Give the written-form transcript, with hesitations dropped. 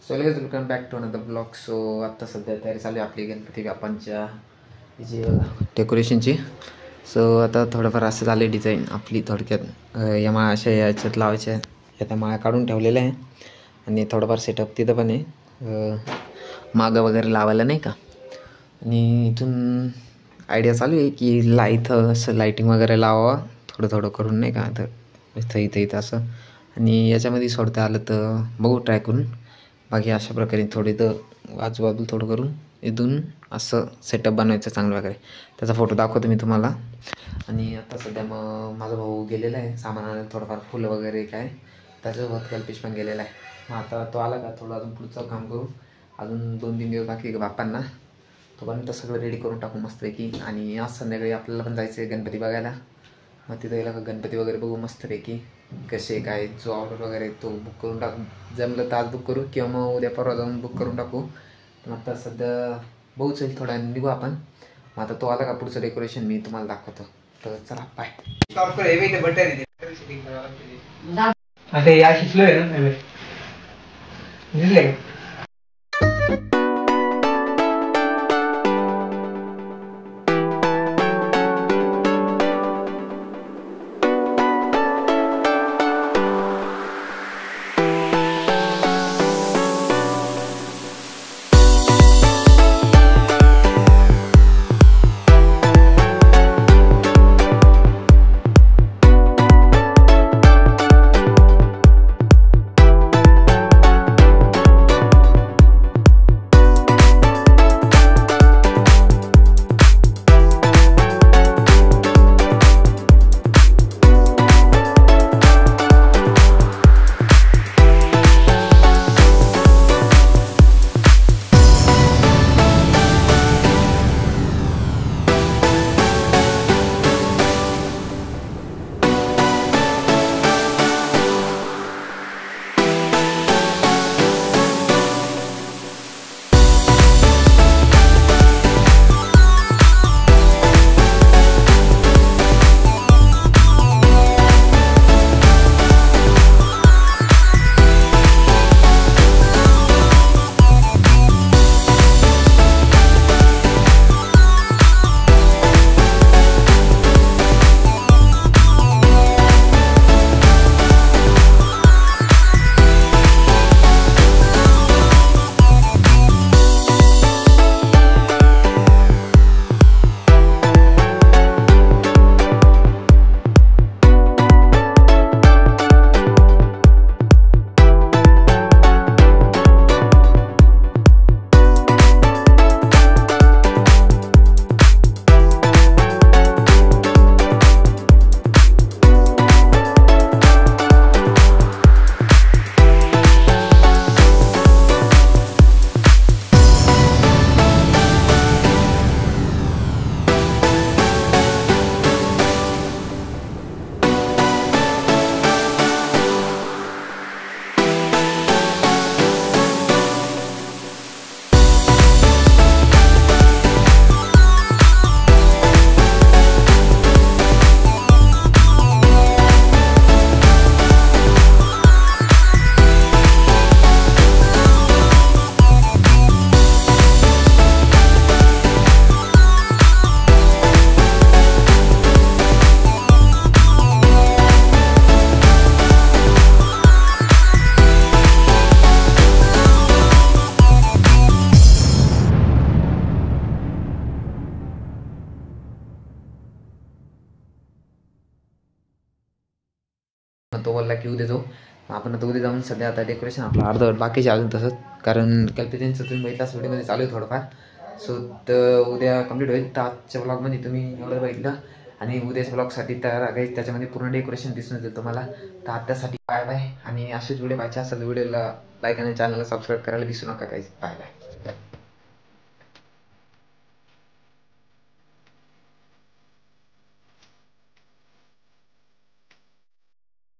So guys welcome back to another blog. So आत्ता सध्या तयारी चालू आहे आपली गणपती बाप्पांच्या जी डेकोरेशनची. सो आता थोडंफार असं झालं डिझाईन आपली थोडक्यात या माळा अशा याच्यात लावायच्या आहेत. या त्या माळा काढून ठेवलेल्या आहे आणि थोडंफार सेटअप तिथं पण आहे मागं वगैरे लावायला नाही का. आणि इथून आयडिया चालू आहे की इथं असं लाईटिंग वगैरे लावावं थोडं थोडं करून नाही का. तर इथं असं आणि याच्यामध्ये सोडता आलं तर बघू ट्राय करून. बाकी अशा प्रकारे थोडे तर आजूबाजू थोडं करून इथून असं सेटअप बनवायचं चांगलं वगैरे. त्याचा फोटो दाखवतो मी तुम्हाला. आणि आता सध्या मग माझा भाऊ गेलेला आहे सामान आणायला, थोडंफार फुलं वगैरे काय त्याच्यासोबत कल्पेश पण गेलेला आहे. मग आता तो आला का थोडं अजून पुढचं काम करू. अजून 2-3 दिवस बाकी बाप्पांना तोपर्यंत सगळं रेडी करून टाकू मस्तपैकी. आणि आज संध्याकाळी आपल्याला पण जायचं आहे गणपती बघायला. मग तिथं गेला का गणपती वगैरे बघू मस्तपैकी कसे काय. जो ऑर्डर वगैरे तो बुक करून टाकू, जमलं तर आज बुक करू किंवा मग उद्या परवा जाऊन बुक करून टाकू. पण आता सध्या बघूच येईल थोड्या निघू आपण. मग आता तो आला का पुढचं डेकोरेशन मी तुम्हाला दाखवतो. तर चला बाय. तो बोलला की उद्या जाऊ. आपण आता उद्या जाऊन सध्या आता डेकोरेशन आपलं अर्धवट बाकीचे अजून तसंच, कारण गणपतींचं तुम्ही बघितलं व्हिडिओमध्ये चालू आहे थोडंफार. सो तर उद्या कंप्लीट होईल. तर आजच्या ब्लॉगमध्ये तुम्ही एवढं बघितलं आणि उद्याच्या ब्लॉगसाठी तयार आहे त्याच्यामध्ये पूर्ण डेकोरेशन दिसून येईल तुम्हाला. तर आत्तासाठी बाय बाय. आणि असेच व्हिडिओ पाहिजे असेल तर व्हिडिओला लाईक आणि चॅनलला सबस्क्राईब करायला विसरू नका. Bye bye.